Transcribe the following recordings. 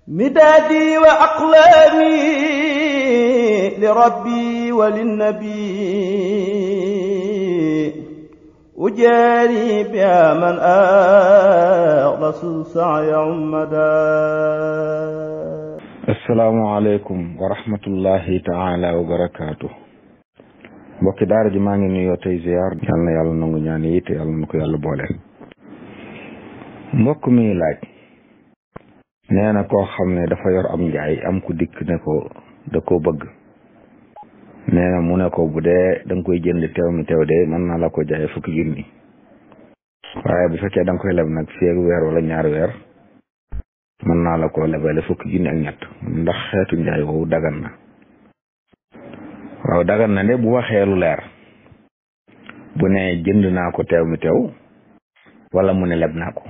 مدادي وأقلامي لربي وللنبي أجاري بها من أخلص السعي عمدا. السلام عليكم ورحمة الله تعالى وبركاته. mbokki daara ji maa ngi nuyoo tey ziar yal na yàlla nangu ñaan yi te yàlla na ko yàlla boole. mbokk mi laaj nee na koo xam ne dafa yor am njaay am ku dikk ne ko da koo bëgg, nee na mu ne ko bu dee da nga koy jënd teew mi teew de mën naa la ko jaay fukki junni, waaye bu fekkee da nga koy leb nag fii ak weer wala ñaari weer mën naa la ko lebale fukki junni ak ñett, ndax xeetu njaay woowu dagan na? waaw dagan na de bu waxee lu leer, bu ne jënd naa ko teew mi teew wala mu ne leb naa ko.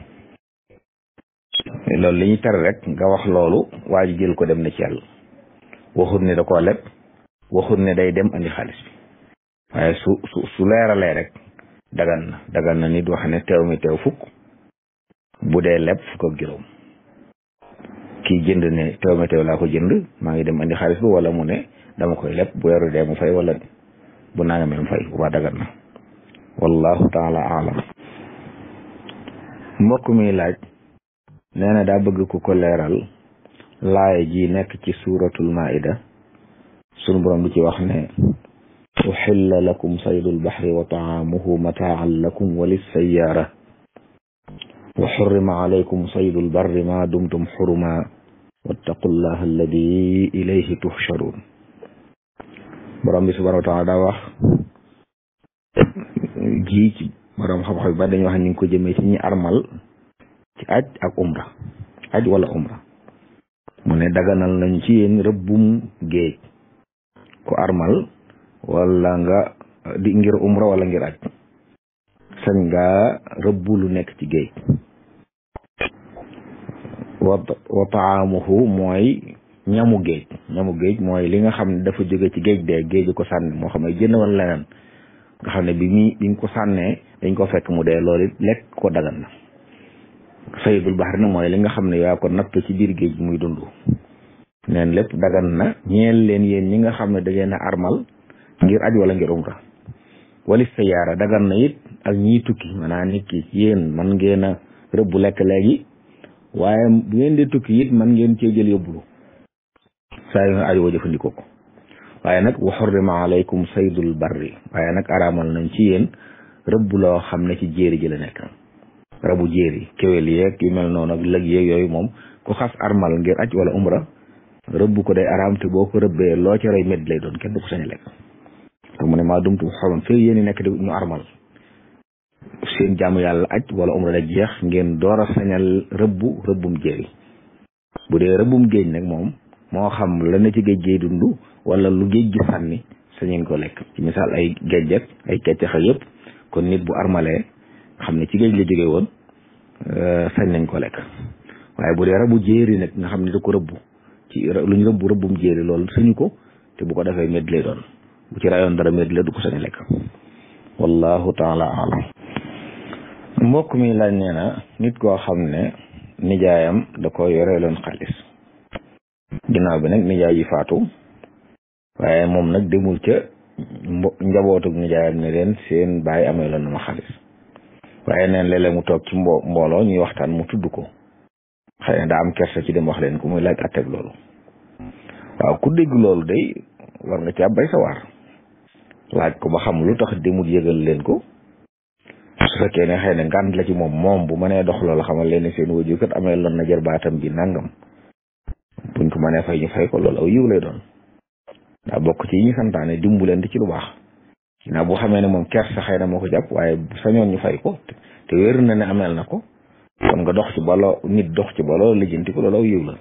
loolu li ñuy tere rek nga wax loolu waa ji jël ko dem na ci yàlla, waxut ne da koo leb, waxut ne day dem andi xaalis bi, waaye su leeralee rek dagan na nit wax ne teew mi teew fukk, bu dee leb fukk ak juróom. kii jënd ne teew mi teew laa ko jënd maa ngi dem andi xaalis bi, wala mu ne dama koy leb bu weeru dee mu fay wala bu nangamee mu fay, waa dagan na. wallahu taala alam. mbokk mi laaj nee na daa bëgg ku ko leeral laaya ji nekk ci suuratul maida sunu borom di ci wax ne uxilla lakum saydul baxri wa taamuhu mataan lakum wa lissayaara wa xurrima alaykum saydul barri ma dumtum xuruma wattaqullaha alladi ilayhi tuxcharuun. borom bi subhanahu wa taala daa wax ji ci borom xam-xam ba dañuy wax ñu ngi ko jëmee ci ñi armal ci aj ak umra, aj wala umra. mu ne daganal nañ ci yéen rëbbum géej ku armal wala nga di ngir umra wala ngir aj, sañ nga rëbbu lu nekk ci géej. wa taamuhu mooy ñamu géej mooy li nga xam ne dafa jóge ci géej de géeju ko sànni, moo xam ne jënd wala leneen nga xam ne bi nga ko sànnee dañ ko fekk mu dee, loolu lekk ko dagan na. saydul baxar na mooy li nga xam ne yaa ko natt ci biir géej muy dund, neen lépp dagan na ñeel leen yéen ñi nga xam ne da ngeen a armal ngir aj wala ngir umra. wali sayaara dagan na it ak ñiy tukki, maanaam nit ki yéen man ngeen a rëbb lekk léegi, waaye bu ngeen di tukki it man ngeen cee jël yóbbulu saa yu nga aj woo jëfandikoo ko. waaye nag wa xurrima alaykum saydul barri, waaye nag araamal nañ ci yéen rëbb loo xam ne ci jéeri ji la nekk. rabu jéeri kéwél yeeg yu mel noonu ak lëg yeeg yooyu moom ku xas armal ngir aj wala umra rëbb ko day araam, te boo ko rëbbee loo ca rey medd lay doon, kenn du ko sañ a lekk. te mu ne maa dumtu xorom fii yéen nekk di ñu armal seen jaamu yàlla aj wala umra da jeex ngeen door a sañal rëbbum jéeri. bu dee rëbbum géej nag moom moo xam la na ci géej géej dund wala lu géej gi sànni sañeen ko lekk. ci misaal ay géej ak ay keccax ak yëpp, kon nit bu armalee xam ne ci géej la jóge woon sañ nañ ko lekk. waaye bu dee rabu jéeri nag nga xam ne da ko rëbb ci lu ñu rëbbum jéeri loolu sañu ko, te bu ko defee medd lay doon, bu ci rayoon dara medd la du ko sañ a lekk. wallahu taala alam. mbokk mi laaj nee na nit koo xam ne nijaayam da ko yore loon xaalis, ginnaaw bi nag nijaay ji faatu, waaye moom nag demul ca njabootug nijaayam ne leen seen baay amee loon na ma xaalis, waaye neen léeg-léeg mu toog ci mbooloo ñuy waxtaan mu tudd ko, xëy na daa am kersa ci dem wax leen ko, muy laaj atteb loolu. waaw ku dégg loolu day war nga ci bay sa waar, laaj ko ba xam lu tax demul yëgal leen ko. su fekkee ne xëy na ngànt la ci moom bu mënee dox loolu xamal leen ne seen wajur kat amee loon na jër baatam bi nangam, buñ ko mënee fay ñu fay ko, loolu aw yiw lay doon. daa bokk ci yi ñu santaane dimbalante ci lu baax. ginnaaw boo xamee ne moom kersa xëy na moo ko jàpp, waaye sañoon ñu fay ko te wér na ne ameel na ko, kon nga dox ci baloo nit dox ci baloo lijjanti ko, loolu aw yiw la.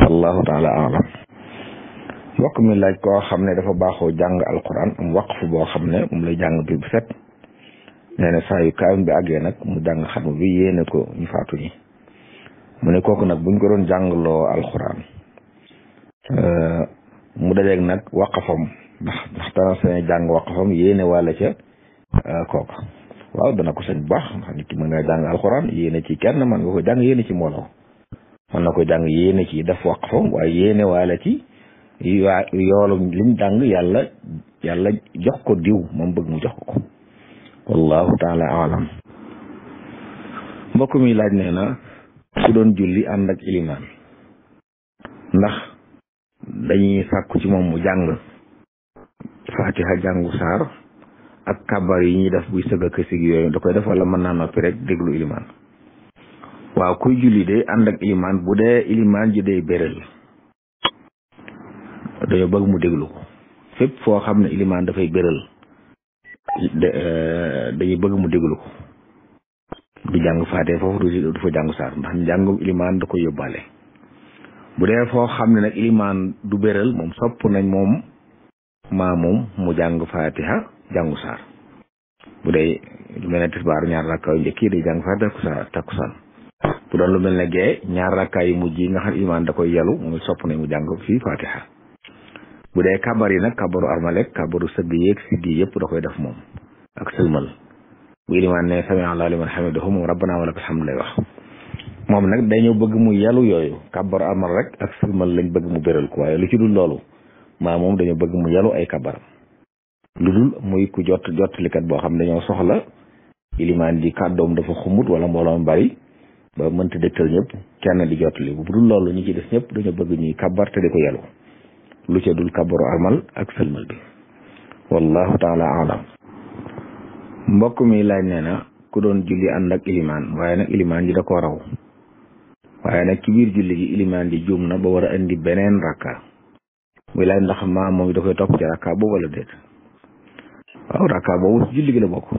wallahu taala alam. mbokk mi laaj koo xam ne dafa baaxoo jàng alquran am waqf boo xam ne moom lay jàng bi bu set, nee na saa yu kaamil bi àggee nag mu jàng xatmu bi yéene ko ñu faatu ñi. mu ne kooku nag buñ ko doon jàngloo alquran mu dajeeg nag waqafam ndax dana sañ jàng waqafam yéene wàlla ca kooku. waaw dana ko sañ bu baax ndax nit ki mën nga jàng alxuraan yéene ci kenn mën nga ko jàng yéene ci mbooloo mën na ko jàng yéene ci def waqfa waaye yéene waale ci yoolu liñ jàng yàlla jox ko diw moom bëgg mu jox ko wallahu taala alam. mbokk mi laaj nee na ku doon julli ànd ak ilimaan ndax dañuy sàkku ci moom mu jàng fatiha jàngu saar ak kabar yi ñuy def buy sëgg ak sig yooyu da koy def wala mën naa noppi rek déglu ilimaan. waaw kuy julli de ànd ak ilimaan bu dee ilimaan ji day béral dañoo bëgg mu déglu ko fépp foo xam ne ilimaan dafay béral dañuy bëgg mu déglu ko du jàng faatee foofu du fa jàngu saar ndax njàngum ilimaan da koy yóbbaale. bu dee foo xam ne nag ilimaan du béral moom sopp nañ moom mu jàng faatiha jàngu saar. bu dee lu mel ne tisbaar ñaar rakka yu njëkk yi day jàng faatiha takkusaan bu doon lu mel ne gee ñaar rakka yu mujj yi nga xam ilimaan da koy yelu moom sopp nañ mu jàng fii faatiha. bu dee kabar yi nag kabaru armalek kabaru sëgg yeeg siggi yëpp da koy def moom ak sëlmal bu ilimaan ne sami Allahu liman hamidahu moom rabbana wa lakal hamd lay wax. moom nag dañoo bëgg mu yelu yooyu kabaru armal rek ak sëlmal lañ bëgg mu béral ko waaye lu ci dul loolu moom dañoo bëgg mu yelu ay kabaram lu dul muy ku jottalikat boo xam dañoo soxla ilimaan ji kàddoom dafa xumut wala mbooloom bari ba mënta dëgtal ñëpp kenn di jottali bu dul loolu ñi ci des ñëpp dañoo bëgg ñuy kabar te di ko yelu lu ca dul kabaru armal ak sëlmal bi wallahu taala alam. mbokk mi laaj nee na ku doon julli ànd ak ilimaan waaye nag ilimaan ji da ko raw waaye nag ci biir julli gi ilimaan ji juum na ba war a indi beneen rakka muy laaj ndax moom da koy topp ci rakka boobu wala déet. waaw rakka boobu ci julli gi la bokk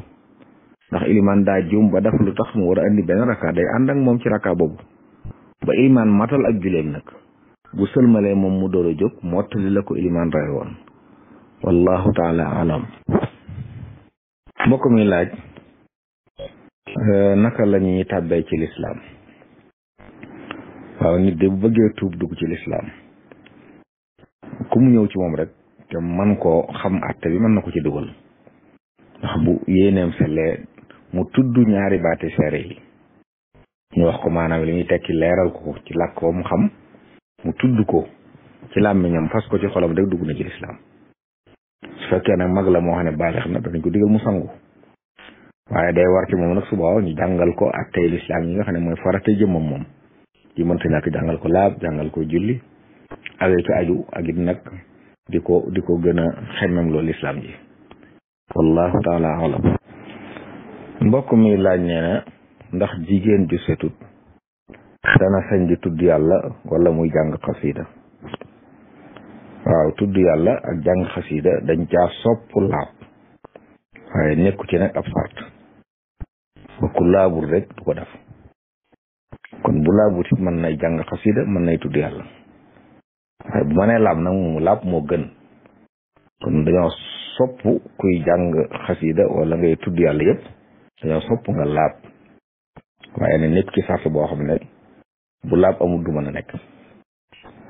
ndax ilimaan daa juum ba def lu tax mu war a indi beneen rakka day ànd ak moom ci rakka boobu ba ilimaan matal ak julleem nag bu sëlmalee moom mu door a jóg mottali la ko ilimaan ray woon wallahu taala alam. mbokk mi laaj naka la ñuy tàbbee ci lislaam. waaw nit de bu bëggee tuub dugg ci lislaam ku mu ñëw ci moom rek te man koo xam àtte bi mën na ko ci dugal ndax bu yéeneem sellee mu tudd ñaari baati seere yi ñu wax ko maanaam li muy tekki leeral ko ci làkk ko mu xam mu tudd ko ci làmmiñam fas ko ci xolam rek dugg na ci lislaam. su fekkee nag mag la moo xam ne baalix na danañ ko digal mu sangu waaye day war ci moom nag suba ñu jàngal ko ak tey lislaam yi nga xam ne mooy farate jëmmam moom ci mënta ñàkk jàngal ko laab jàngal ko julli ak ci aju ak it nag di ko gën a xemmem loolu lislaam ji wallahu taala alam. mbokk mi laaj nee na ndax jigéen ju setut dana sañ di tudd yàlla wala muy jàng xasida. waaw tudd yàlla ak jàng xasida dañ caa sopp laab waaye nekku ci nag ab sart ba ku laabul rek du ko def kon bu laabut it mën nay jàng xasida mën nay tudd yàlla waaye bu mënee laab nag mu laab moo gën kon dañoo sopp kuy jàng xasida wala ngay tudd yàlla yëpp dañoo sopp nga laab waaye ne nekk ci sart boo xam ne bu laab amul du mën a nekk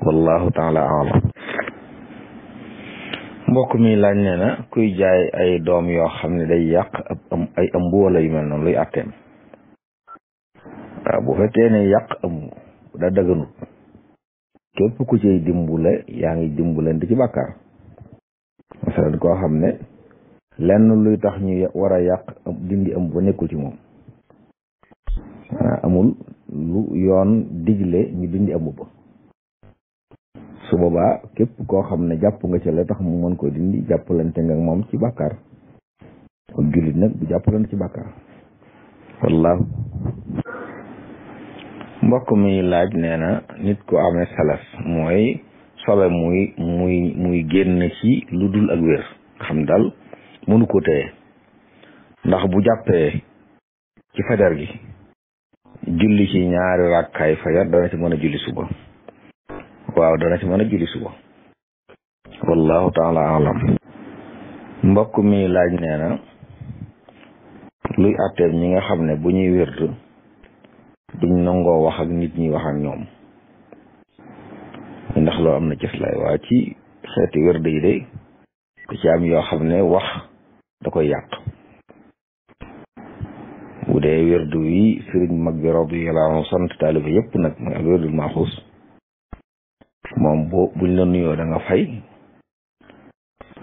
wallahu taala alam. mbokk mi laaj nee na kuy jaay ay doom yoo xam ne day yàq ay ëmb wala yu mel noonu luy àtteem. waaw bu fekkee ne yàq ëmb da dëgganut képp ku ciy dimbule yaa ngi dimbalante ci bàkkaar masalan koo xam ne lenn luy tax ñu war a yàq dindi ëmb ba nekkul ci moom amul lu yoon digle ñu dindi ëmb ba su boobaa képp koo xam ne jàpp nga ci la tax mu mën ko dindi jàppalante nga moom ci bàkkaar kon jullit nag bu jàppalante ci bàkkaar wallaahu. mbokk mi laaj nee na nit ku amee salas mooy sobe muy génn ci lu dul ak wér xam daal mënu ko téye ndax bu jàppee ci fajar gi julli ci ñaari rakkaay fajar dana ci mën a julli suba. waaw dana ci mën a julli suba wallahu taala alam. mbokk mi laaj nee na luy àtteem ñi nga xam ne bu ñuy wérd duñ nangoo wax ak nit ñi wax ak ñoom ndax loo am na cëslaay waa ci xeeti wérd yi de da ci am yoo xam ne wax da koy yàq bu dee wérdu wi sëriñ mag bi radiyallahu anhu sant taaliba yëpp nag mooy al wérdul maaxuus moom buñ la nuyoo da nga fay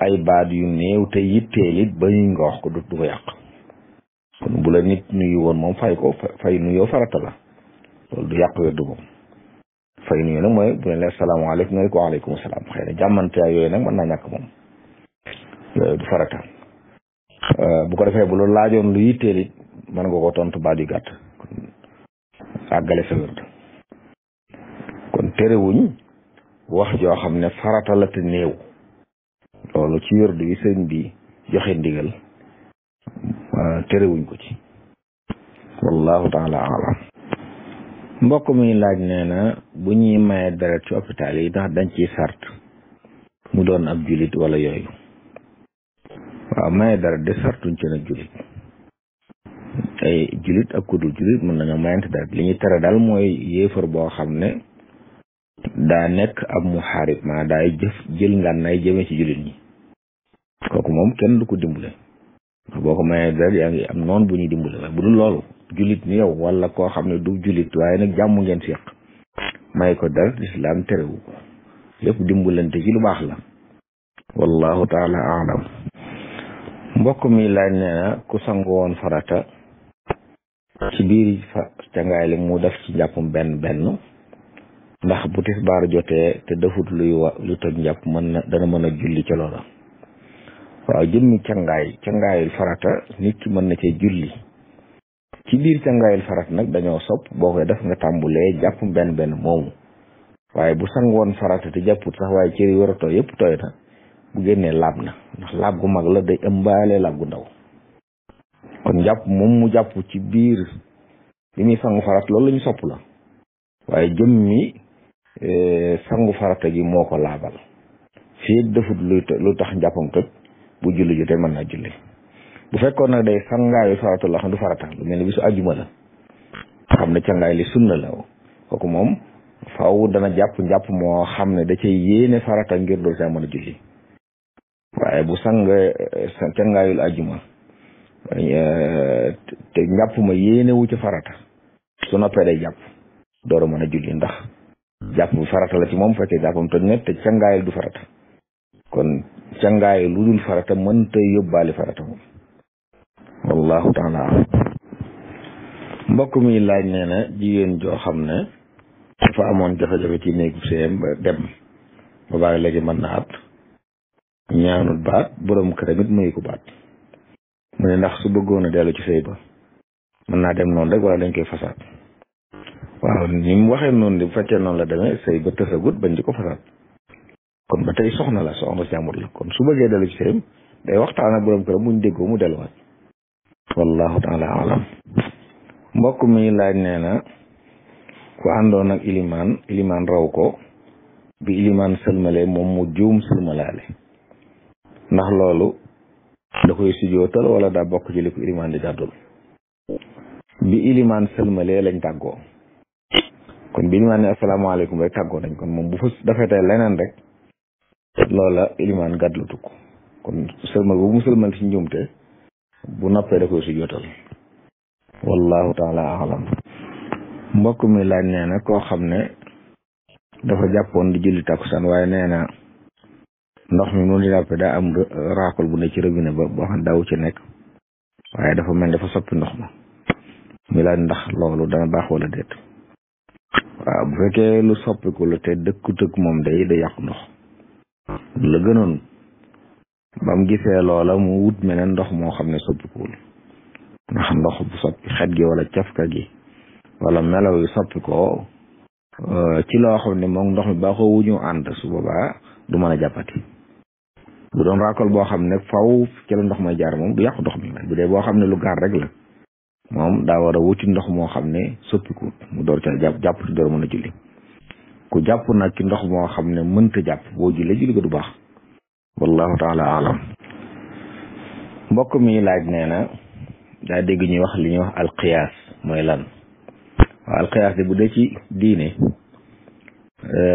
ay baat yu néew te yitteel it ba ñu nga wax ko du ko yàq kon bu la nit nuyu woon moom fay ko fay nuyoo farata la loolu du yàq wérdu moom fay nuyu nag mooy bu ne leen salaamaaleykum nga ne ko waaleykum salaam xëy na jàmmante yooyu nag mën naa ñàkk moom yooyu du farata bu ko defee bu loolu laajoon lu yitteel it mën nga ko tontu baat yu gàtt àggale sa wérdu kon terewuñ wax joo xam ne farata la te néew loolu ci wérdu yi sëñ bi joxe ndigal terewuñ ko ci wallahu taala alam mbokk mi laaj nee na bu ñuy maye deret ci hôpital yi ndax dañ ciy sart mu doon ab julit wala yooyu waaw maye deret de sartuñ ci nag julit ay julit ak kudul julit mën nañoo mayante deret li ñuy tere daal mooy yéefar boo xam ne daa nekk ab muharib maa daay jël ngànnaay jëme ci julit ñi kooku moom kenn du ko dimbale ndax boo ko mayee deret yaa ngi am noonu bu ñuy dimbale waaye bu dul loolu julit ni yow wala koo xam ne du julit waaye nag jàmm ngeen seq may ko deret lislaam terewu ko lépp dimbalante ci lu baax la wallahu taala alam mbokk mi laaj nee na ku sangu woon farata ci biir cangaay li mu def ci njàppum benn ndax bu tisbaar jotee te defut lu toj njàpp dana mën a julli ca loola waaw jëmmi cangaayul farata nit ki mën na cee julli ci biir cangaayul farata nag dañoo sopp boo koy def nga tàmbulee jàpp benn moomu waaye bu sangoon farata te jàpput sax waaye cëri war a tooy yëpp tooy na bu génnee laab na ndax laab gu mag la day ëmbaale laab gu ndaw kon jàpp moom mu jàpp ci biir bi muy sangu farata loolu la ñu sopp la waaye jëmmi sangu farata gi moo ko laabal fii defut lu tax njàppam toj bu julli jotee mën naa julli bu fekkoon nag day sangaayu farata la xam du farata lu mel ni bisu àjjuma la xam ne cangaay li sunna la kooku moom faaw dana njàpp moo xam ne da cay yéene farata ngir dool saa mën a julli waaye bu cangaayul àjjuma te njàpp ma yéene wu ci farata su noppee day jàpp door a mën a julli ndax jàpp bi farata la ci moom fekkee jàppam toj na te cangaayul du farata kon cangaayul lu dul farata mënta yóbbaale farata moom wallahu taala mbokk mi laaj nee na jigéen joo xam ne dafa amoon jafe-jafe ci néegu séyam ba dem ba bàyyi léegi mën na at ñaanul baat borom këram it mayu ko baat mu ne ndax su bëggoon a dellu ci sëy ba mën naa dem noonu rek wala dañ koy fasaat waaw ni mu waxee noonu bu fekkee noonu la demee sëy ba tësagut bañ di ko fasaat kon ba tey soxna si jàmbur la kon su bëggee dellu ci sëyam day waxtaan ak borom këram muñ déggoo mu delluwaat wallahu taala alam mbokk mi laaj nee na ku àndoon ak ilimaan raw ko bi ilimaan sëlmale moom mu juum sëlmalaale ndax loolu da koy sujootal wala daa bokk ci li ko ilimaan di gàddul bi ilimaan sëlmalee lañ tàggoo kon bi ilimaan ne asalaamaaleykum rek tàggoo nañ kon moom bu fa dafetee leneen rek loola ilimaan gàddlu tukk kon sëlmal bu mu sëlmal ci njuumte bu noppee da koy sujootal wallahu taala alam mbokk mi laaj nee na koo xam ne dafa jàppoon di julli takkusaan waaye nee na ndox mi mu di jàppe daa am raakol bu ne ci robinet ba boo xam daw ci nekk waaye dafa mel dafa soppi ndox ma mi laaj ndax loolu dana baax wala déet waaw bu fekkee lu soppiku la te dëkkutëg moom day yàqu ndox la gënoon ba mu gisee loola mu wut meneen ndox moo xam ne soppikuwul ndax ndox bu soppi xet gi wala cafka gi wala melaw yu soppi ko ci loo xam ne moom ndox mi baaxoo wuñu ànd su boobaa du mën a jàppati bu doon raakol boo xam ne faw ci la ndox may jaar moom du yàqu ndox mi bu dee boo xam ne lu gaar rek la moom daa war a wuti ndox moo xam ne soppikuwut mu door ca jàpp ci door mën a julli ku jàpp nag ci ndox moo xam ne mënta jàpp boo julli ko du baax wallahu taala alam mbokk mi laaj nee na daa dégg ñuy wax li ñuy wax alqiyaas mooy lan waaw alqiyaas de bu dee ci diine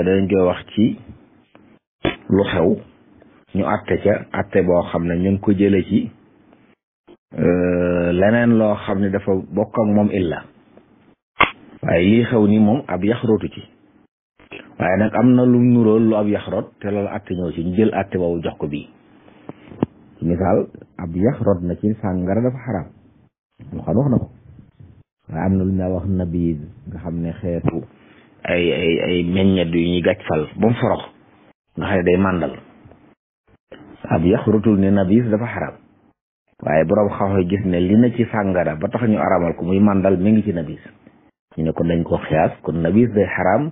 dañ koy wax ci lu xew ñu atte ca atte boo xam ne ñu ngi ko jële ci leneen loo xam ne dafa bokk ak moom illa waaye lii xew ni moom ab yax rootu ci waaye nag am na lu nuróol lu ab yax root te loolu àtte ñëw ci ñu jël àtte boobu jox ko bii misaal ab yax root na ci sàngara dafa xaraam mu xam wax na ko waaye am na lu ñu wax nabiid nga xam ne xeetu ay meññet yu ñuy gàccfal ba mu forox nga xam ne day màndal ab yax rotul ne nabiid dafa xaraam waaye borom xam-xam gis ne li na ci sàngara ba tax ñu aramal ko muy màndal mi ngi ci nabiis ñu ne kon dañ koo xiyaas kon nabiis day xaraam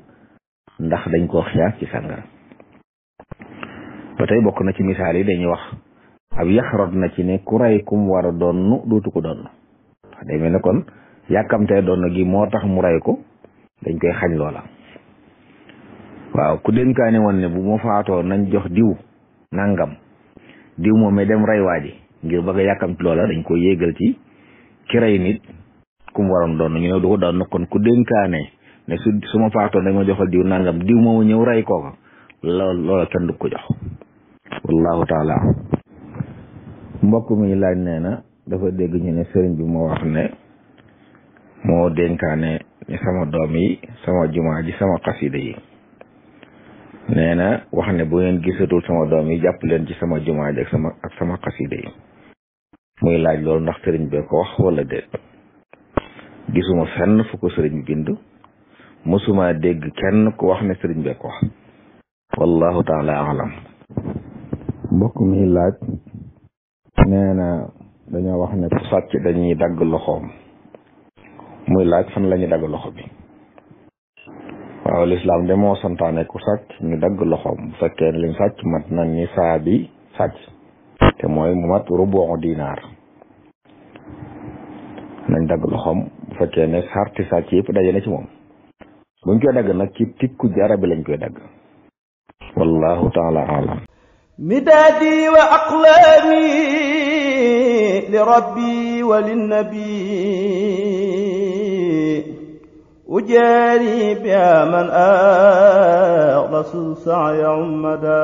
ndax dañ koo xiyaas ci sàngara ba tey bokk na ci misaal yi dañuy wax ab yax rot na ci ne ku rey kum war a doon dootu ko doon day mel ne kon yàkkamtee doon gi moo tax mu rey ko dañ koy xañ loola waaw ku dénkaane woon ne bu ma faatoo nañ jox diw nangam diw moom mi dem rey waa ji ngir bëgg a yàkkamti loola dañ ko yéegal ci ki rey nit ku mu waroon doon ñu ne du ko doon kon ku dénkaane ne su ma faatoo dañ ma joxal diw nangam diw moomu ñëw rey kooka loola kenn du ko jox wallahu taala mbokk mi laaj nee na dafa dégg ñu ne sëriñ bi moo wax ne moo dénkaane ne sama doom yi sama jumaa ji sama xasida yi nee na wax ne bu ngeen gisatul sama doom yi jàpp leen ci sama jumaa ji ak sama xasida yi muy laaj loolu ndax sëriñ bee ko wax wala déet gisuma fenn fu ko sëriñ bi bind mosuma dégg kenn ku wax ne sëriñ bee ko wax wallahu taala alam mbokk mi laaj nee na dañoo wax ne ku sàcc dañuy dagg loxoom muy laaj fan la ñuy dagg loxo bi waaw lislaam de moo santaane ku sàcc ñu dagg loxoom bu fekkee ne lim sàcc mat na ni saa bi sàcc te mooy mu mat rubu dinaar nañ dagg loxoom bu fekkee ne sarti sàcc yëpp daje na ci moom buñ koy dagg nag ci tikku jara bi lañ koy dagg wallahu taala alam مدادي وأقلامي لربي وللنبي أجاري بها من رسول سعي عمدا